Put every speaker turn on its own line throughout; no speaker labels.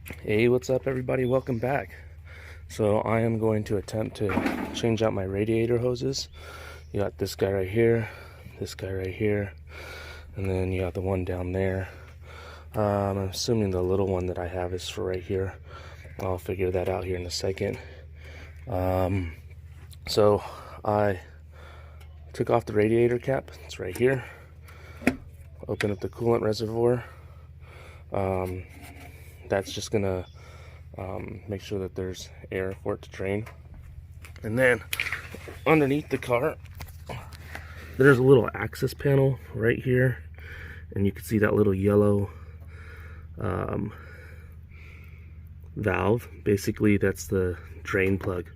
Hey, what's up everybody? Welcome back. So I am going to attempt to change out my radiator hoses. You got this guy right here, this guy right here, and then you got the one down there. I'm assuming the little one that I have is for right here. I'll figure that out here in a second. So I took off the radiator cap. It's right here. Open up the coolant reservoir. That's just gonna make sure that there's air for it to drain. And then underneath the car, there's a little access panel right here, and you can see that little yellow valve. Basically, that's the drain plug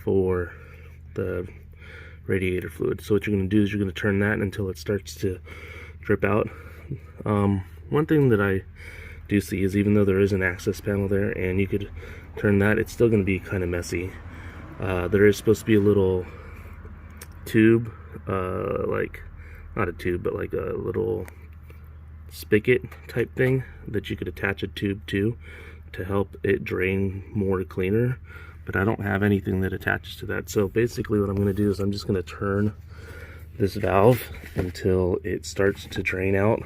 for the radiator fluid. So what you're going to do is you're going to turn that until it starts to drip out. One thing that I do see is, even though there is an access panel there and you could turn that, it's still going to be kind of messy. There is supposed to be a little tube, like not a tube, but like a little spigot type thing that you could attach a tube to help it drain more cleaner, but I don't have anything that attaches to that. So basically what I'm going to do is I'm just going to turn this valve until it starts to drain out,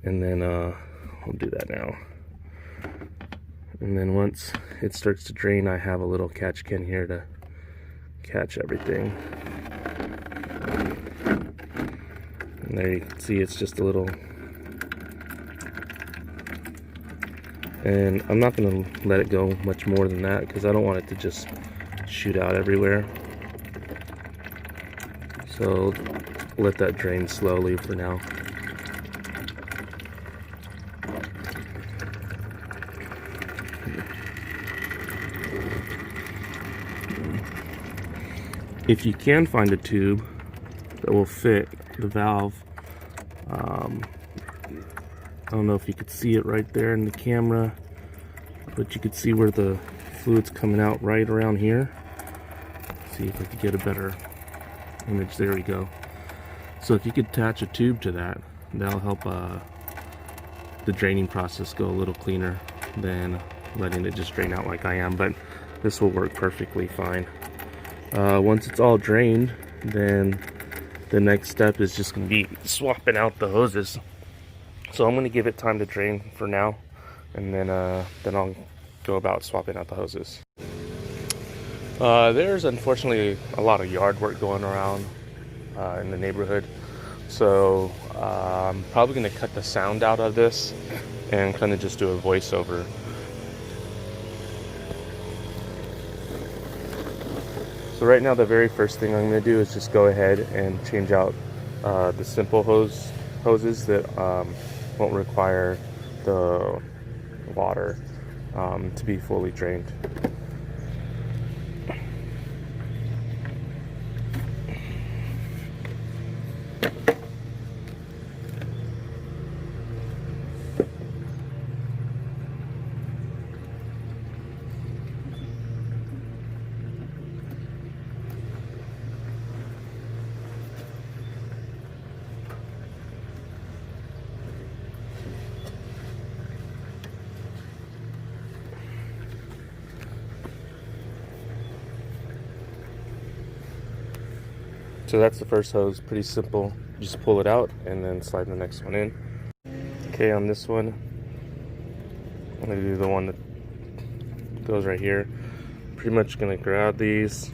and then I'll do that now. And then once it starts to drain, I have a little catch can here to catch everything. And there you can see it's just a little. And I'm not going to let it go much more than that because I don't want it to just shoot out everywhere. So let that drain slowly for now. If you can find a tube that will fit the valve, I don't know if you could see it right there in the camera, but you could see where the fluid's coming out right around here. Let's see if I could get a better image. There we go. So if you could attach a tube to that, that'll help the draining process go a little cleaner than letting it just drain out like I am, but this will work perfectly fine. Once it's all drained, then the next step is just going to be swapping out the hoses. So I'm going to give it time to drain for now, and then I'll go about swapping out the hoses. There's unfortunately a lot of yard work going around in the neighborhood, so I'm probably going to cut the sound out of this and kind of just do a voiceover. So right now, the very first thing I'm going to do is just go ahead and change out the simple hoses that won't require the water to be fully drained. So that's the first hose, pretty simple. Just pull it out and then slide the next one in. Okay, on this one, I'm gonna do the one that goes right here. Pretty much gonna grab these,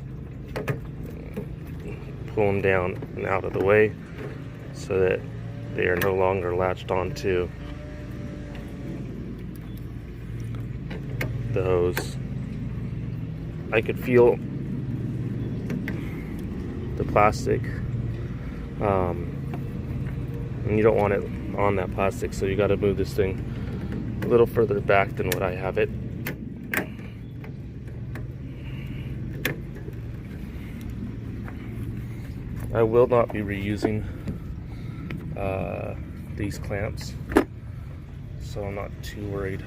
pull them down and out of the way so that they are no longer latched onto the hose. I could feel the plastic, and you don't want it on that plastic, so you got to move this thing a little further back than what I have it. I will not be reusing these clamps, so I'm not too worried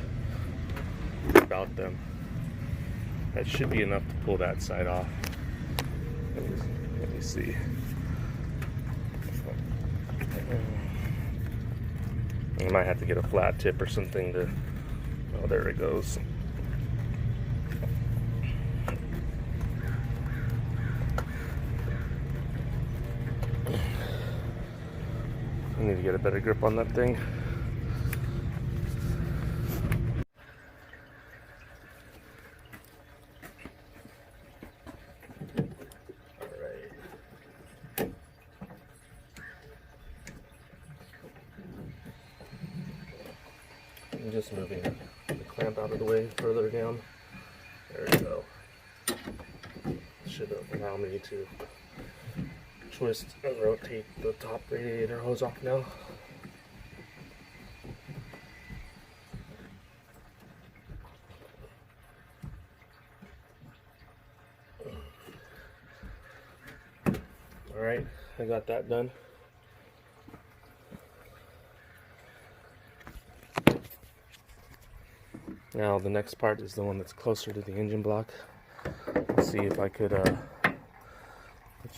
about them. That should be enough to pull that side off. Let me see. I might have to get a flat tip or something to Oh, there it goes. I need to get a better grip on that thing. I'm just moving the clamp out of the way further down. There we go. Should allow me to twist and rotate the top radiator hose off now. Alright, I got that done. Now the next part is the one that's closer to the engine block. Let's see if I could let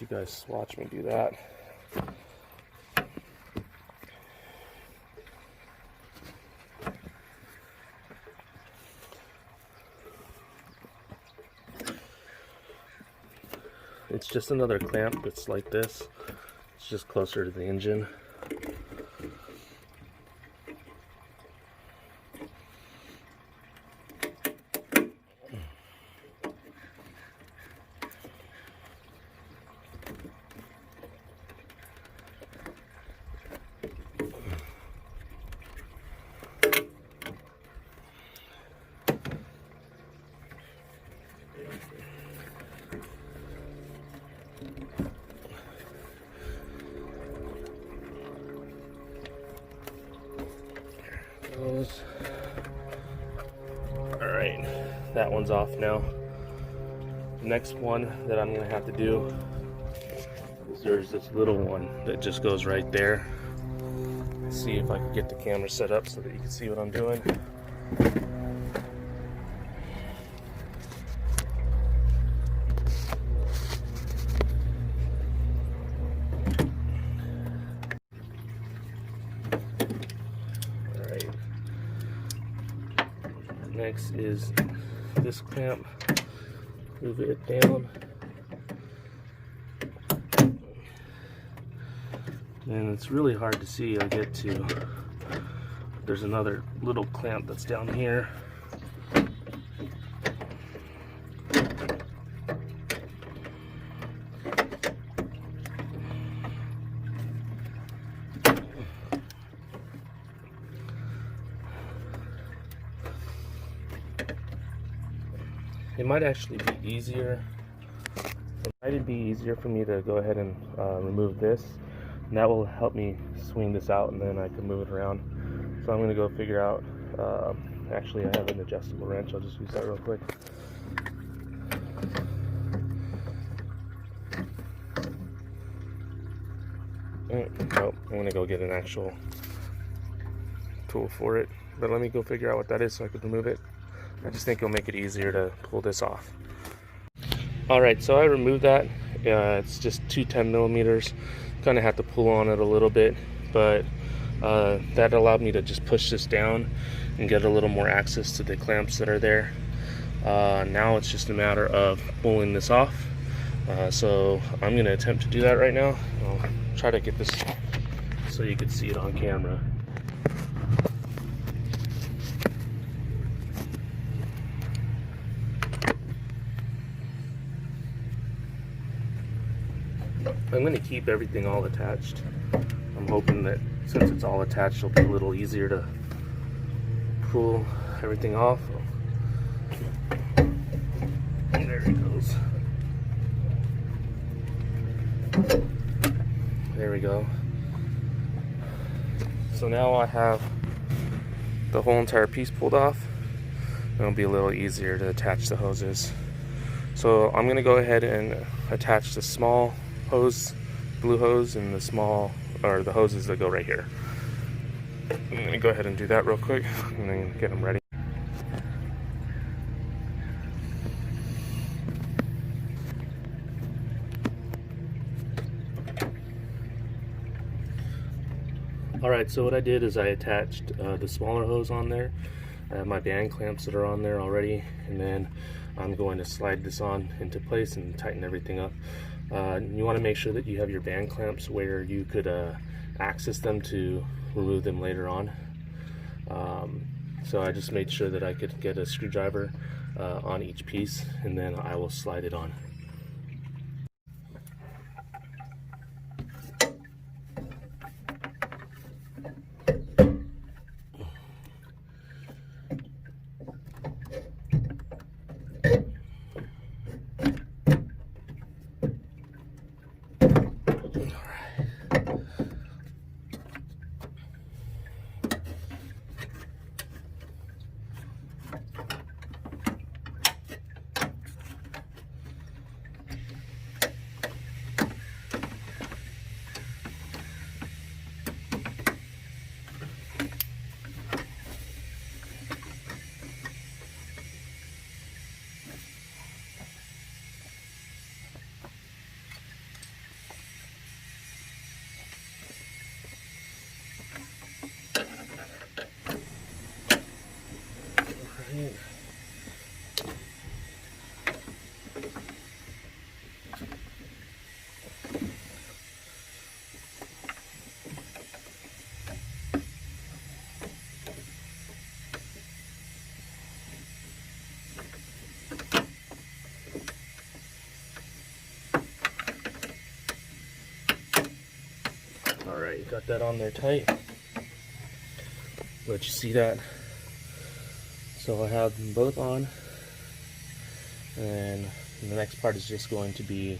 you guys watch me do that. It's just another clamp that's like this. It's just closer to the engine. Alright, that one's off now. The next one that I'm going to have to do is there's this little one that just goes right there. Let's see if I can get the camera set up so that you can see what I'm doing. Next is this clamp. Move it down. And it's really hard to see. I'll get to. There's another little clamp that's down here. It might actually be easier. It might be easier for me to go ahead and remove this, and that will help me swing this out, and then I can move it around. So I'm going to go figure out. Actually, I have an adjustable wrench. I'll just use that real quick. Nope, I'm going to go get an actual tool for it. But let me go figure out what that is so I can remove it. I just think it'll make it easier to pull this off. Alright, so I removed that. It's just two 10 millimeters. Kind of have to pull on it a little bit, but that allowed me to just push this down and get a little more access to the clamps that are there. Now it's just a matter of pulling this off. So I'm going to attempt to do that right now. I'll try to get this so you can see it on camera. I'm going to keep everything all attached. I'm hoping that since it's all attached, it'll be a little easier to pull everything off. There it goes. There we go. So now I have the whole entire piece pulled off. It'll be a little easier to attach the hoses. So I'm going to go ahead and attach the small hose, blue hose, and the small, or the hoses that go right here. I'm going to go ahead and do that real quick and then get them ready. Alright, so what I did is I attached the smaller hose on there, I have my band clamps that are on there already, and then I'm going to slide this on into place and tighten everything up. You want to make sure that you have your band clamps where you could access them to remove them later on. So I just made sure that I could get a screwdriver on each piece, and then I will slide it on. Alright, got that on there tight. Let you see that. So I have them both on, and the next part is just going to be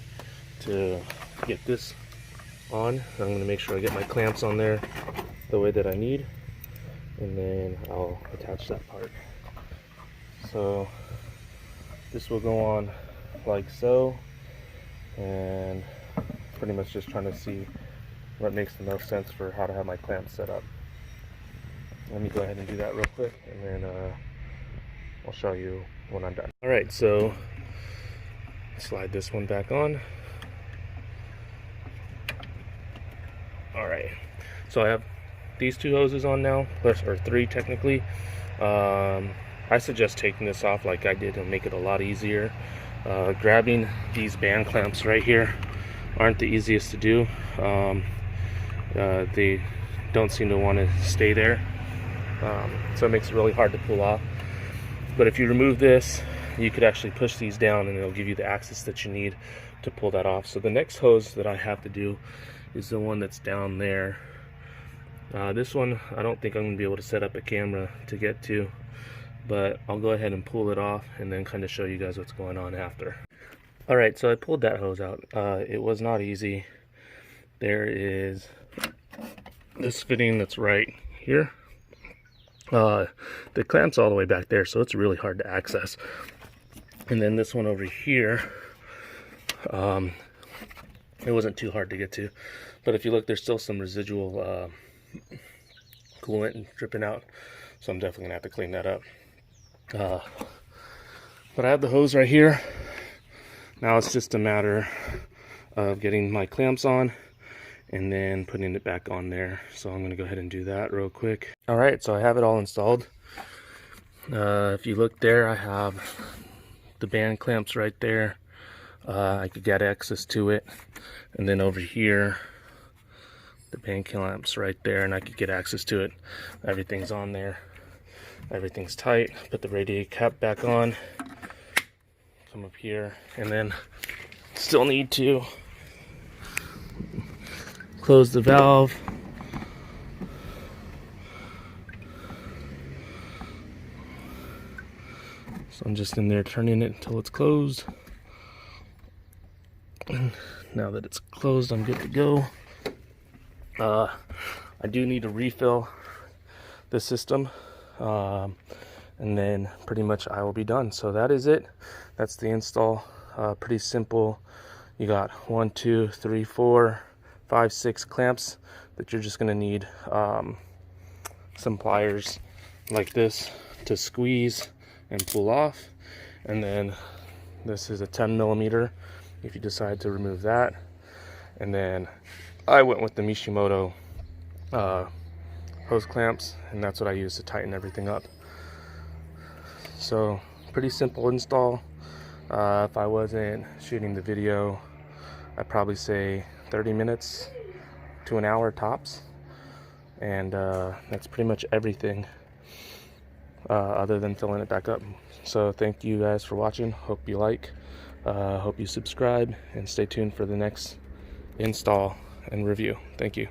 to get this on. I'm going to make sure I get my clamps on there the way that I need, and then I'll attach that part. So this will go on like so, and pretty much just trying to see what makes the most sense for how to have my clamps set up. Let me go ahead and do that real quick, and then I'll show you when I'm done. Alright, so slide this one back on. Alright, so I have these two hoses on now, or three technically. I suggest taking this off like I did and make it a lot easier. Grabbing these band clamps right here aren't the easiest to do. They don't seem to want to stay there, so it makes it really hard to pull off. But if you remove this, you could actually push these down and it'll give you the access that you need to pull that off. So the next hose that I have to do is the one that's down there. This one I don't think I'm going to be able to set up a camera to get to, but I'll go ahead and pull it off and then kind of show you guys what's going on after. Alright, so I pulled that hose out. It was not easy. There is this fitting that's right here. The clamp's all the way back there, so it's really hard to access. And then this one over here, it wasn't too hard to get to. But if you look, there's still some residual coolant dripping out, so I'm definitely gonna have to clean that up. But I have the hose right here. Now it's just a matter of getting my clamps on and then putting it back on there. So I'm gonna go ahead and do that real quick. All right, so I have it all installed. If you look there, I have the band clamps right there. I could get access to it. And then over here, the band clamps right there, and I could get access to it. Everything's on there. Everything's tight. Put the radiator cap back on. Come up here, and then still need to close the valve. So I'm just in there turning it until it's closed. And now that it's closed, I'm good to go. I do need to refill the system, and then pretty much I will be done. So that is it. That's the install. Pretty simple. You got 1, 2, 3, 4, 5, 6 clamps that you're just going to need some pliers like this to squeeze and pull off. And then this is a 10 millimeter if you decide to remove that. And then I went with the Mishimoto hose clamps, and that's what I use to tighten everything up. So pretty simple install. If I wasn't shooting the video, I'd probably say 30 minutes to an hour tops. And that's pretty much everything other than filling it back up. So thank you guys for watching. Hope you like, hope you subscribe, and stay tuned for the next install and review. Thank you.